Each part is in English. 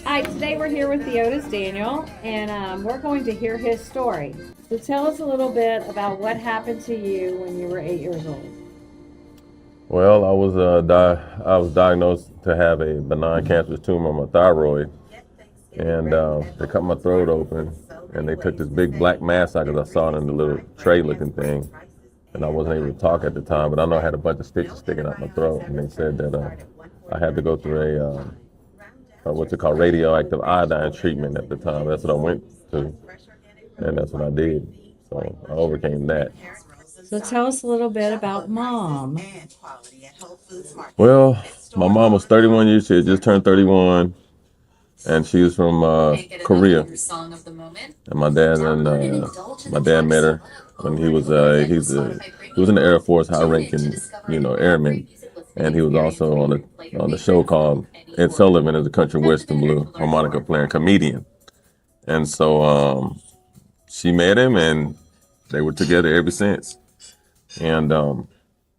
Hi, today we're here with Theodis Daniel, and we're going to hear his story. So tell us a little bit about what happened to you when you were 8 years old. Well, I was diagnosed to have a benign cancerous tumor on my thyroid, and they cut my throat open, and they took this big black mass out because I saw it in the little tray-looking thing, and I wasn't able to talk at the time, but I know I had a bunch of stitches sticking out my throat, and they said that I had to go through what's it called, radioactive iodine treatment at the time. That's what I went to, and that's what I did. So I overcame that. So tell us a little bit about Mom. Well, my mom was 31 years. She had just turned 31, and she was from Korea. And my dad met her when he was he was in the Air Force, high-ranking, airman, and he was also on the show called Ed Sullivan as a country western blue harmonica playing comedian. And so she met him, and they were together ever since. And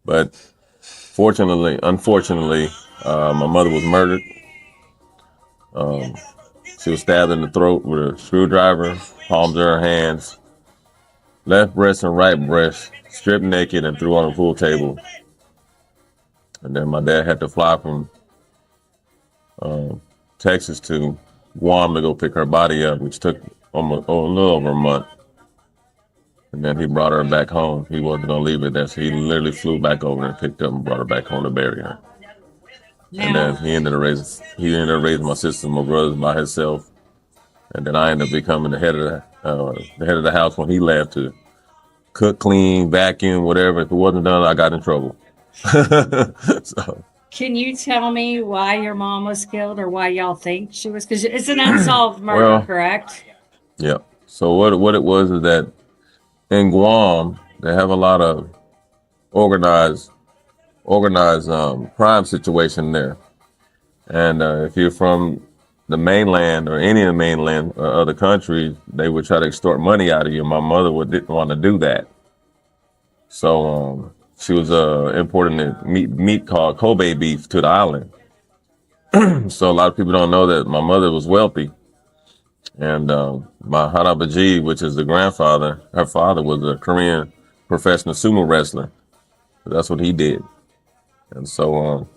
but unfortunately, my mother was murdered. She was stabbed in the throat with a screwdriver, palms of her hands, left breast and right breast, stripped naked and threw on a pool table. And then my dad had to fly from Texas to Guam to go pick her body up, which took almost a little over a month. And then he brought her back home. He wasn't going to leave it there, so he literally flew back over and picked up and brought her back home to bury her. And then he ended up raising my sisters and my brothers by himself. And then I ended up becoming the head of the house when he left to cook, clean, vacuum, whatever. If it wasn't done, I got in trouble. So. Can you tell me why your mom was killed, or why y'all think she was? Because it's an unsolved murder, correct? Yeah. So what it was is that in Guam, they have a lot of organized crime situation there. And if you're from the mainland or any of the mainland or other countries, they would try to extort money out of you. My mother didn't want to do that. So she was importing meat called Kobe beef to the island. So a lot of people don't know that my mother was wealthy. And my Harabaji, which is the grandfather, her father was a Korean professional sumo wrestler. That's what he did. And so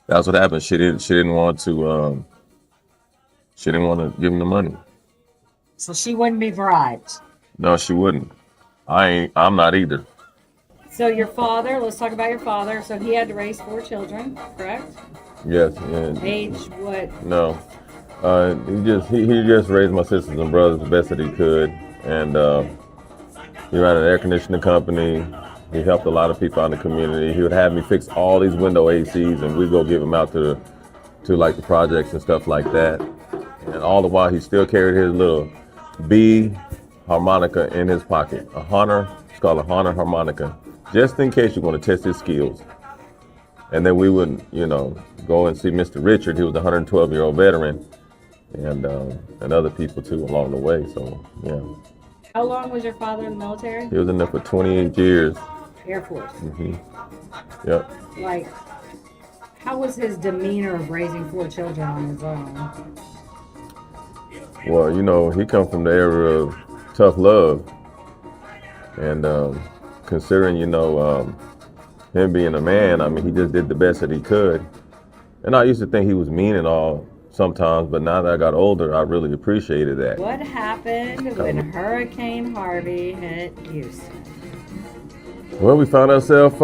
that's what happened. She didn't want to give him the money. So she wouldn't be bribed. No, she wouldn't. I'm not either. So your father, let's talk about your father. So he had to raise 4 children, correct? Yes. And Age what? no. He just raised my sisters and brothers the best that he could. And he ran an air conditioning company. He helped a lot of people out in the community. He would have me fix all these window ACs, and we'd go give them out to like the projects and stuff like that. And all the while, he still carried his little B harmonica in his pocket. It's called a Honor harmonica, just in case you want to test his skills. And then we would, go and see Mr. Richard. He was a 112-year-old veteran, and other people too along the way. So yeah. How long was your father in the military? He was in there for 28 years. Air Force. Mm-hmm. Yep. Like, how was his demeanor of raising 4 children on his own? Well, he come from the era of tough love, and considering, him being a man, I mean, he just did the best that he could. And I used to think he was mean and all sometimes, but now that I got older, I really appreciated that. What happened when Hurricane Harvey hit Houston? Well, we found ourselves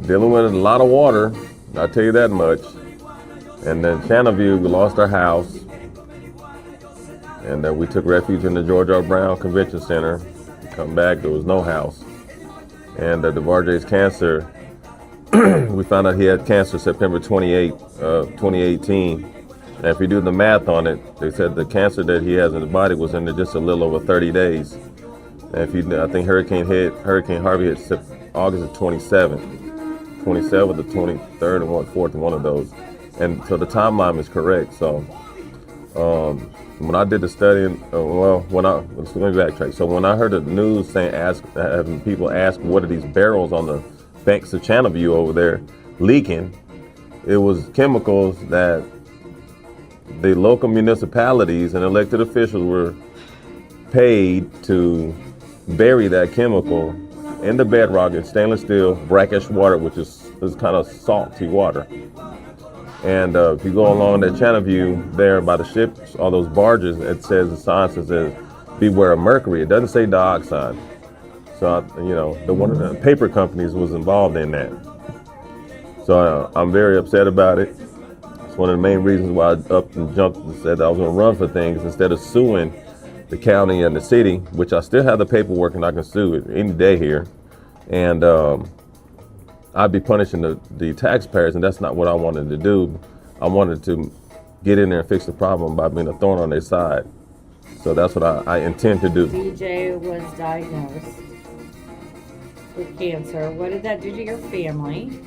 dealing with a lot of water, I'll tell you that much. And then Channelview, we lost our house. And then we took refuge in the George R. Brown Convention Center. We come back, there was no house. And DeVarge's cancer, we found out he had cancer September 28, 2018. And if you do the math on it, they said the cancer that he has in his body was in there just a little over 30 days. And I think Hurricane Harvey hit August of 27th or 23rd or 4th, one of those. And so the timeline is correct. So when I did the study, let me backtrack. So when I heard the news having people ask what are these barrels on the banks of Channelview over there leaking, it was chemicals that the local municipalities and elected officials were paid to bury that chemical in the bedrock in stainless steel brackish water, which is kind of salty water. And if you go along that channel view there by the ships, all those barges, it says the sign says beware of mercury. It doesn't say dioxide. So one of the paper companies was involved in that. So I'm very upset about it. It's one of the main reasons why I up and jumped and said I was going to run for things instead of suing the county and the city, which I still have the paperwork and I can sue it any day here. And I'd be punishing the taxpayers, and that's not what I wanted to do. I wanted to get in there and fix the problem by being a thorn on their side. So that's what I intend to do. DJ was diagnosed with cancer. What did that do to your family?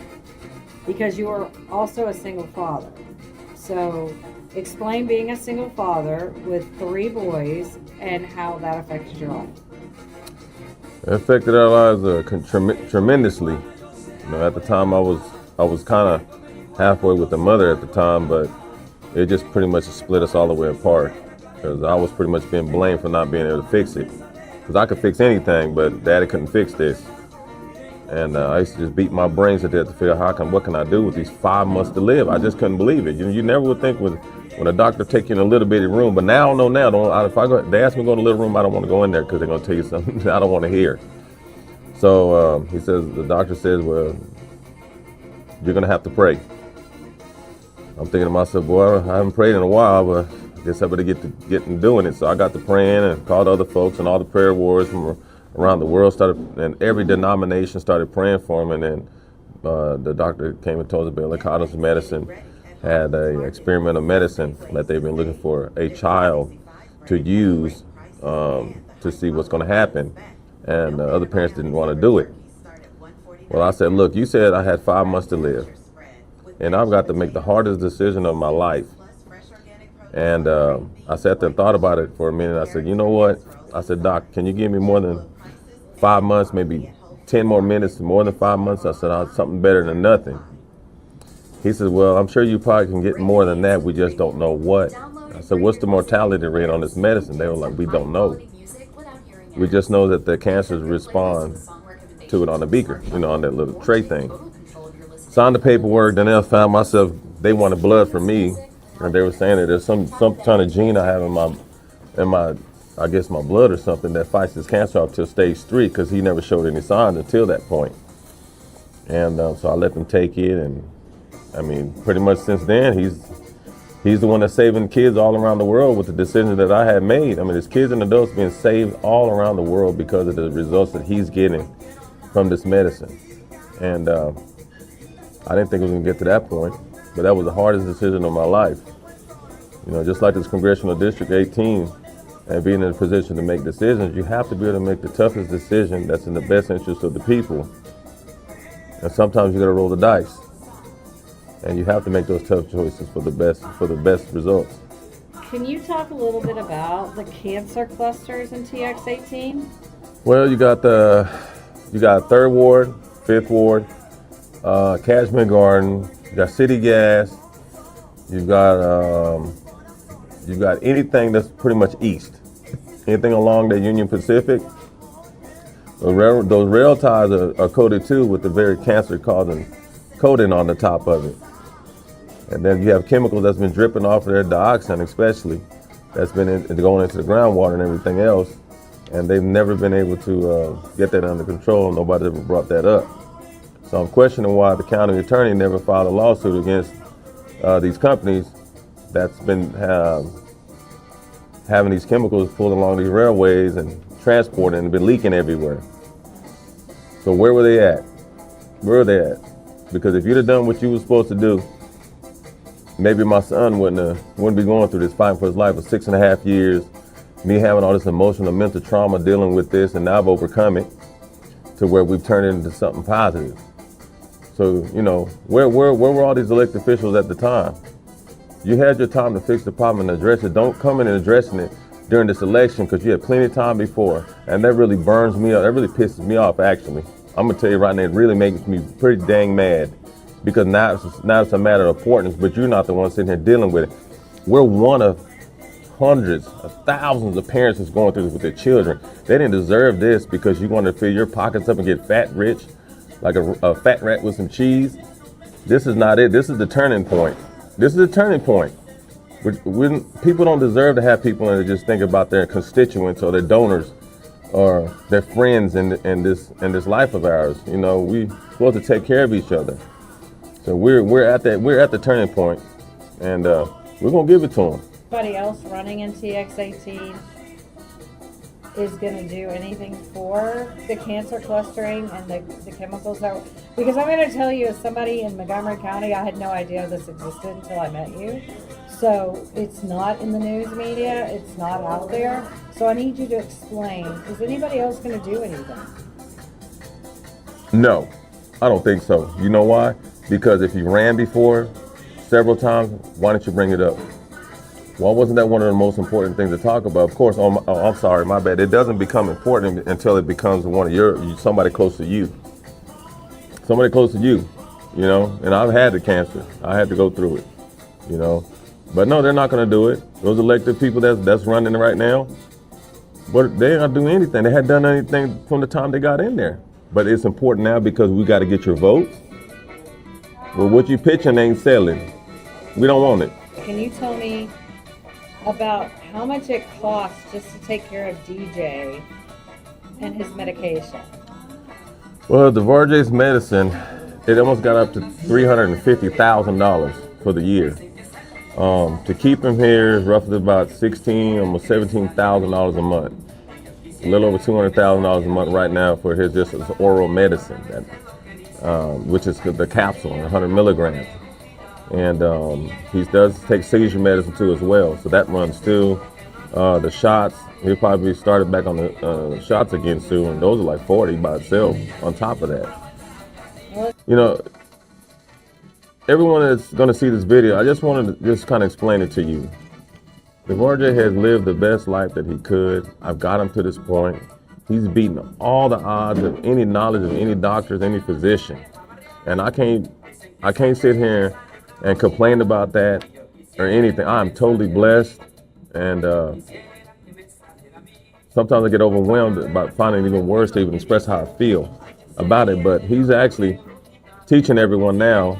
Because you are also a single father. So explain being a single father with 3 boys and how that affected your life. It affected our lives tremendously. At the time I was kind of halfway with the mother at the time, but it just pretty much split us all the way apart because I was pretty much being blamed for not being able to fix it. Because I could fix anything, but Daddy couldn't fix this. And I used to just beat my brains at that to figure out what can I do with these 5 months to live. I just couldn't believe it. You never would think when a doctor take you in a little bitty room, but now I know now. They ask me to go in a little room, I don't want to go in there because they're going to tell you something I don't want to hear. So the doctor says, well, you're going to have to pray. I'm thinking to myself, boy, I haven't prayed in a while, but I guess I better get and doing it. So I got to praying and called other folks, and all the prayer warriors from around the world started, and every denomination started praying for him. And then the doctor came and told us about Cardinals medicine had a experimental medicine that they've been looking for a child to use to see what's going to happen. And other parents didn't want to do it. Well, I said, look, you said I had 5 months to live, and I've got to make the hardest decision of my life. And I sat there and thought about it for a minute. I said, you know what? I said, Doc, can you give me more than 5 months, maybe 10 more minutes, more than 5 months? I said, something better than nothing. He said, well, I'm sure you probably can get more than that. We just don't know what. I said, what's the mortality rate on this medicine? They were like, we don't know. We just know that the cancers respond to it on the beaker, on that little tray thing. Signed the paperwork, then I found myself, they wanted blood from me, and they were saying that there's some kind of gene I have in my I guess my blood or something that fights this cancer up till stage 3, because he never showed any signs until that point. And so I let them take it, and I mean, pretty much since then, he's the one that's saving kids all around the world with the decision that I had made. I mean, there's kids and adults being saved all around the world because of the results that he's getting from this medicine. And I didn't think it was going to get to that point, but that was the hardest decision of my life. Just like this Congressional District 18 and being in a position to make decisions, you have to be able to make the toughest decision that's in the best interest of the people. And sometimes you got to roll the dice. And you have to make those tough choices for the best results. Can you talk a little bit about the cancer clusters in TX18? Well, you got 3rd Ward, 5th Ward, Cashman Garden. You got City Gas. You've got anything that's pretty much east. Anything along the Union Pacific. Those rail ties are coated too with the very cancer-causing coating on the top of it. And then you have chemicals that's been dripping off of their dioxin, especially, that's been going into the groundwater and everything else. And they've never been able to get that under control. Nobody ever brought that up. So I'm questioning why the county attorney never filed a lawsuit against these companies that's been having these chemicals pulled along these railways and transported and been leaking everywhere. So where were they at? Where are they at? Because if you'd have done what you were supposed to do, maybe my son wouldn't be going through this fighting for his life for 6.5 years, me having all this emotional, mental trauma dealing with this, and now I've overcome it to where we've turned it into something positive. So, where were all these elected officials at the time? You had your time to fix the problem and address it. Don't come in and addressing it during this election because you had plenty of time before. And that really burns me up. That really pisses me off, actually. I'm going to tell you right now, it really makes me pretty dang mad because now it's a matter of importance, but you're not the one sitting here dealing with it. we're one of hundreds of thousands of parents that's going through this with their children. They didn't deserve this because you want to fill your pockets up and get fat rich, like a fat rat with some cheese. This is not it. This is the turning point. This is the turning point. When people don't deserve to have people and just think about their constituents or their donors or their friends in this life of ours. You know, we're supposed to take care of each other. So we're at the turning point, and we're gonna give it to them. Anybody else running in TX18 is going to do anything for the cancer clustering and the chemicals that, because I'm going to tell you, as somebody in Montgomery County, I had no idea this existed until I met you. So it's not in the news media, it's not out there. So I need you to explain, is anybody else going to do anything? No, I don't think so. You know why? Because if you ran before several times, why didn't you bring it up? Why wasn't that one of the most important things to talk about? Of course, I'm sorry, my bad. It doesn't become important until it becomes one of somebody close to you. Somebody close to you, you know? And I've had the cancer. I had to go through it, you know? But no, they're not gonna do it. Those elected people that's running right now, but they're not doing anything. They hadn't done anything from the time they got in there. But it's important now because we gotta get your votes. Well, what you pitching ain't selling. We don't want it. Can you tell me about how much it costs just to take care of DJ and his medication? Well, the DeVarge's medicine, it almost got up to $350,000 for the year. To keep him here is roughly about almost $17,000 a month. A little over $200,000 a month right now for his oral medicine, which is the capsule, 100 milligrams. And he does take seizure medicine too as well, so that runs too. The shots, he'll probably be started back on the shots again soon, and those are like 40 by itself on top of that. You know, everyone that's going to see this video, I just wanted to just kind of explain it to you. DeVarge has lived the best life that he could. I've got him to this point. He's beaten all the odds of any knowledge of any doctors, any physician, and I can't sit here and complain about that or anything. I'm totally blessed, and sometimes I get overwhelmed about finding it even worse to even express how I feel about it. But he's actually teaching everyone now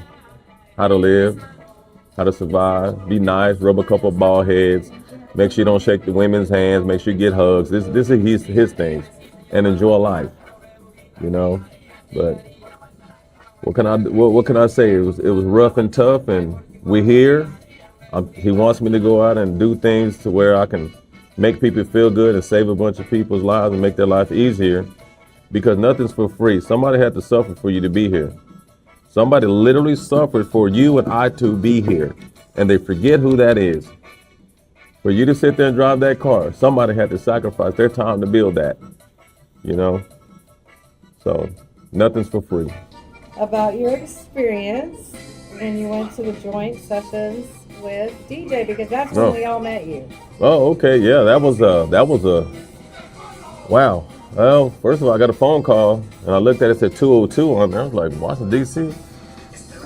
how to live, how to survive, be nice, rub a couple of bald heads, make sure you don't shake the women's hands, make sure you get hugs. This is his things, and enjoy life, you know. But what can I say? It was rough and tough, and we're here. He wants me to go out and do things to where I can make people feel good and save a bunch of people's lives and make their life easier, because nothing's for free. Somebody had to suffer for you to be here. Somebody literally suffered for you and I to be here, and they forget who that is. For you to sit there and drive that car, somebody had to sacrifice their time to build that, you know? So nothing's for free. About your experience when you went to the joint sessions with DJ, because that's when we all met you. Oh, okay, yeah, that was a wow. Well, first of all, I got a phone call and I looked at it, it said 202 on there. I was like, Washington D.C.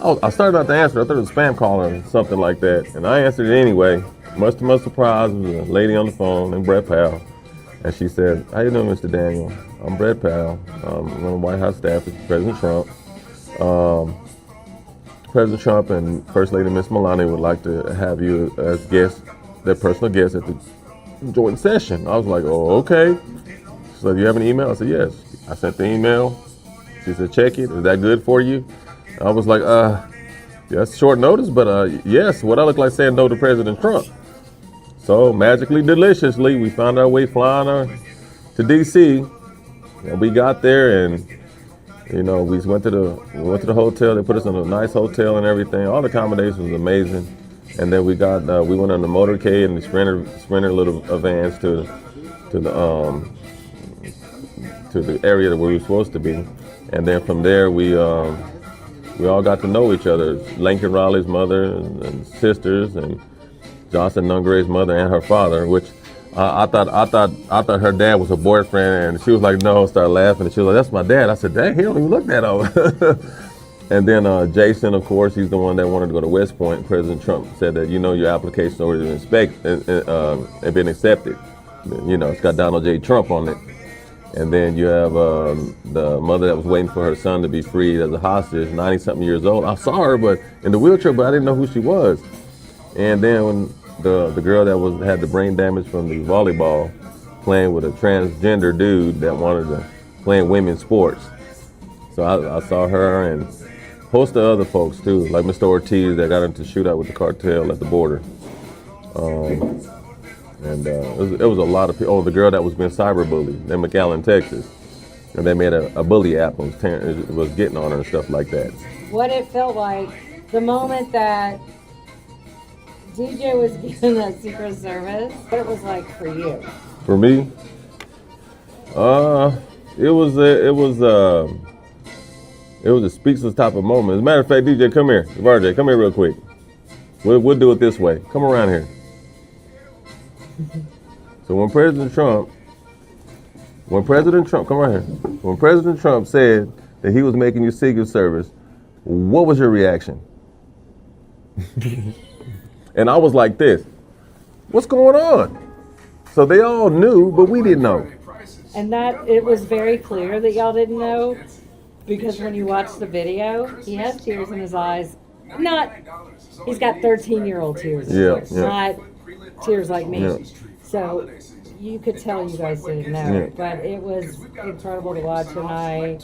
I started out to answer. I thought it was a spam call or something like that, and I answered it anyway. Much to my surprise, there was a lady on the phone named Brett Powell, and she said, "How you doing, Mr. Daniel? I'm Brett Powell. I'm one of the White House staff with President Trump. President Trump and First Lady Miss Melania would like to have you as guest, their personal guest at the joint session." I was like, "Oh, okay." She said, "Do you have an email?" I said, "Yes." I sent the email. She said, "Check it. Is that good for you?" I was like, yeah, that's short notice, but yes, what I look like saying no to President Trump. So magically, deliciously, we found our way flying to D.C. And we got there, and you know, we went to the hotel. They put us in a nice hotel and everything. All the accommodations was amazing. And then we went on the motorcade and the sprinter little vans to the area that we were supposed to be. And then from there, we all got to know each other. Lincoln Riley's mother and sisters, and Johnson Nungray's mother and her father, which I thought her dad was her boyfriend, and she was like, no, started laughing, and she was like, that's my dad. I said, dang, he don't even look that old. And then Jason, of course, he's the one that wanted to go to West Point. President Trump said that, your application's already been been accepted. It's got Donald J. Trump on it. And then you have the mother that was waiting for her son to be freed as a hostage, 90-something years old. I saw her, but in the wheelchair, but I didn't know who she was. And then when the girl that had the brain damage from the volleyball, playing with a transgender dude that wanted to play in women's sports. So I saw her and a host of other folks too, like Mr. Ortiz that got into a shootout with the cartel at the border. It was a lot of people. Oh, the girl that was being cyberbullied in McAllen, Texas. And they made a bully app and was getting on her and stuff like that. What it felt like the moment that DJ was given that Secret Service, what it was like for you? For me, it was a speechless type of moment. As a matter of fact, DJ, come here. RJ, come here real quick. We'll do it this way. Come around here. So when President Trump, come right here. When President Trump said that he was making you Secret Service, what was your reaction? And I was like this, what's going on? So they all knew, but we didn't know. And that it was very clear that y'all didn't know, because when you watch the video, he has tears in his eyes. He's got 13-year-old tears in his eyes, not tears like me. Yeah. So you could tell you guys didn't know, but it was incredible to watch, and I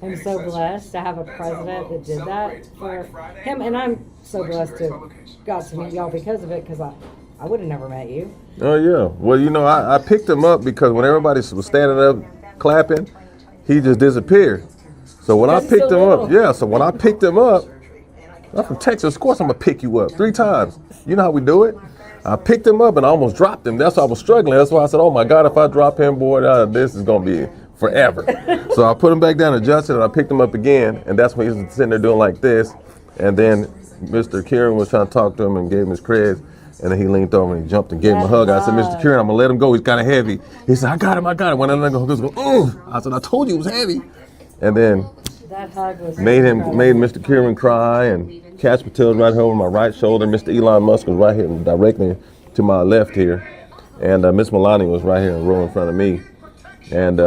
am so blessed to have a president that did that for him, and I'm so blessed to got to meet y'all because of it, because I would have never met you. Oh yeah, well I picked him up because when everybody was standing up clapping, he just disappeared. So when I picked him up, I'm from Texas, of course I'm gonna pick you up 3 times. You know how we do it. I picked him up and I almost dropped him. That's why I was struggling. That's why I said, oh my God, if I drop him, boy, this is going to be forever. So I put him back down, adjusted, and I picked him up again. And that's when he was sitting there doing like this. And then Mr. Kieran was trying to talk to him and gave him his creds. And then he leaned over and he jumped and gave him a hug. I said, Mr. Kieran, I'm going to let him go. He's kind of heavy. He said, I got him. When I let him go, I said, I told you it was heavy. And then that hug was made Mr. Kieran cry, and Cash Patel's right here over my right shoulder. Mr. Elon Musk was right here directly to my left here. And Miss Melania was right here in the row in front of me. And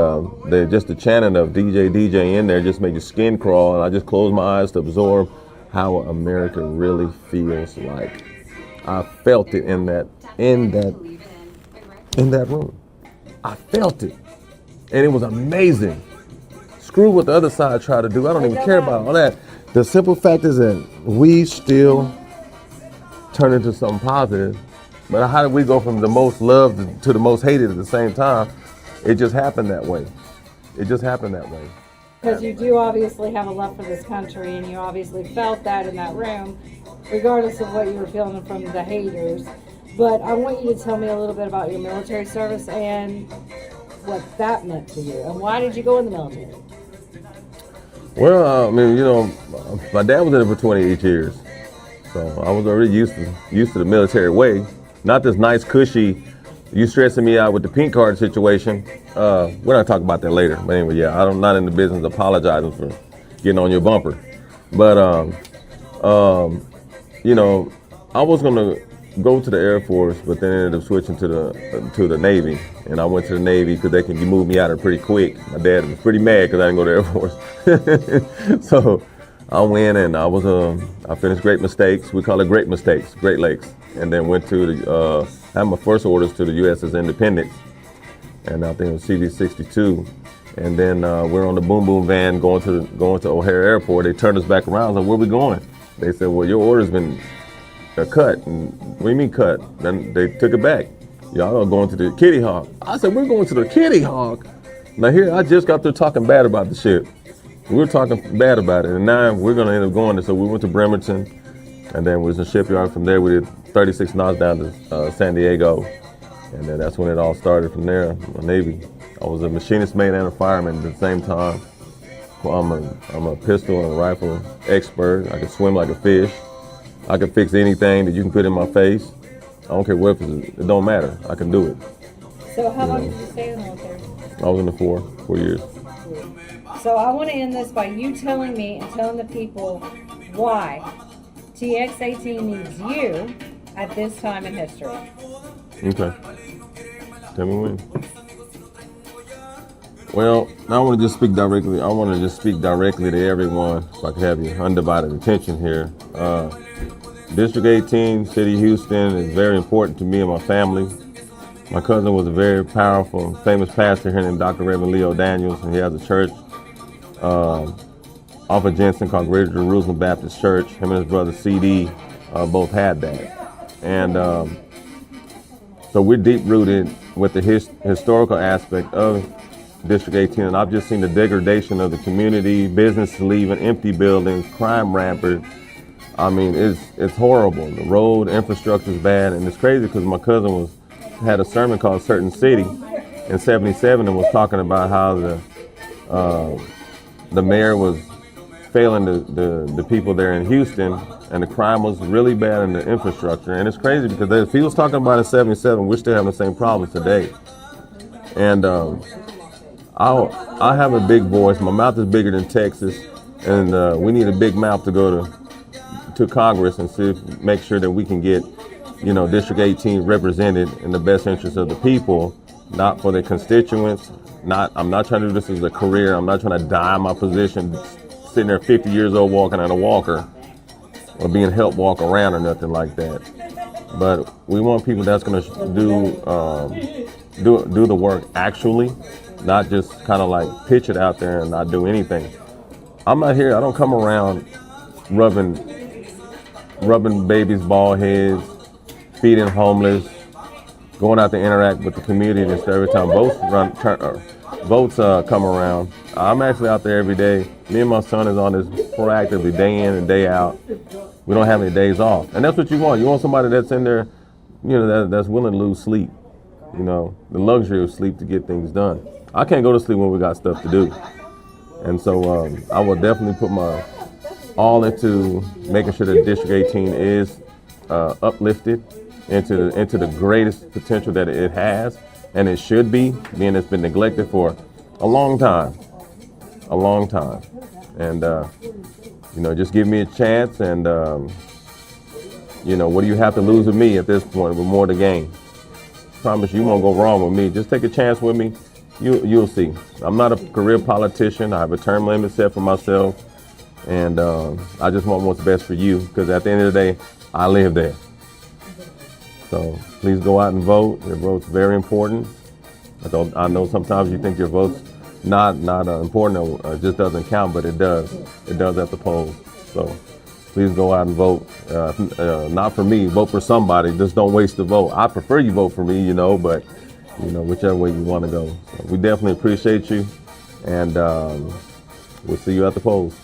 just the chanting of DJ in there just made your skin crawl. And I just closed my eyes to absorb how America really feels like. I felt it in that room. I felt it. And it was amazing. Screw what the other side tried to do. I don't even care about all that. The simple fact is that we still turn into something positive. But how did we go from the most loved to the most hated at the same time? It just happened that way. Because you do obviously have a love for this country, and you obviously felt that in that room, regardless of what you were feeling from the haters. But I want you to tell me a little bit about your military service and what that meant to you, and why did you go in the military? Well, my dad was in it for 28 years, so I was already used to the military way. Not this nice, cushy, you stressing me out with the pink card situation. We're not talking about that later. But anyway, I'm not in the business of apologizing for getting on your bumper. But, I was going to go to the Air Force, but then ended up switching to the Navy. And I went to the Navy because they can move me out of it pretty quick. My dad was pretty mad because I didn't go to the Air Force. So I went and I finished Great Mistakes. We call it Great Mistakes, Great Lakes. And then went to had my first orders to the USS Independence. And I think it was CV-62. And then we're on the boom boom van going to O'Hare Airport. They turned us back around. I was like, where are we going? They said, well, your order's been cut. And what do you mean cut? Then they took it back. Y'all are going to the Kitty Hawk. I said, we're going to the Kitty Hawk. Now here, I just got through talking bad about the ship. We were talking bad about it, and now we're going to end up going there. So we went to Bremerton, and then we was in the shipyard. From there, we did 36 knots down to San Diego, and then that's when it all started from there. The Navy. I was a machinist mate and a fireman at the same time. Well, I'm a pistol and a rifle expert. I can swim like a fish. I can fix anything that you can put in my face. I don't care what it don't matter. I can do it. So how long did you stay in the military? I was in the 4 years. So I want to end this by you telling me and telling the people why TX18 needs you at this time in history. Okay. Tell me when. Well, I want to just speak directly. I want to just speak directly to everyone, so I can have your undivided attention here. District 18, City of Houston, is very important to me and my family. My cousin was a very powerful, famous pastor here named Dr. Reverend Leo Daniels, and he has a church off of Jensen called Greater Jerusalem Baptist Church. Him and his brother CD both had that. And so we're deep rooted with the historical aspect of District 18, and I've just seen the degradation of the community, business leaving, empty buildings, crime rampant. I mean, it's horrible. The road infrastructure is bad, and it's crazy because my cousin had a sermon called Certain City in '77 and was talking about how the mayor was failing the people there in Houston, and the crime was really bad in the infrastructure. And it's crazy because if he was talking about it in '77, we're still having the same problems today. And I have a big voice. My mouth is bigger than Texas, and we need a big mouth to go to Congress and make sure that we can get, District 18 represented in the best interest of the people, not for the constituents. I'm not trying to do this as a career. I'm not trying to die in my position, sitting there 50 years old walking on a walker, or being helped walk around or nothing like that. But we want people that's going to do the work actually, not just kind of like pitch it out there and not do anything. I'm not here. I don't come around rubbing babies' bald heads, feeding homeless, going out to interact with the community and stuff. Every time votes come around, I'm actually out there every day. Me and my son is on this proactively day in and day out. We don't have any days off, and that's what you want. You want somebody that's in there, that's willing to lose sleep. The luxury of sleep to get things done. I can't go to sleep when we got stuff to do, and so I will definitely put my all into making sure that District 18 is uplifted into the greatest potential that it has, and it should be, being it's been neglected for a long time. And just give me a chance, and what do you have to lose with me at this point? With more to gain. Promise you won't go wrong with me. Just take a chance with me. You'll see. I'm not a career politician. I have a term limit set for myself, and I just want what's best for you, because at the end of the day, I live there. So please go out and vote. Your vote's very important. I know sometimes you think your vote's not important or just doesn't count, but it does. It does at the polls. So please go out and vote. Not for me, vote for somebody. Just don't waste the vote. I prefer you vote for me, but whichever way you want to go. So we definitely appreciate you, and we'll see you at the polls.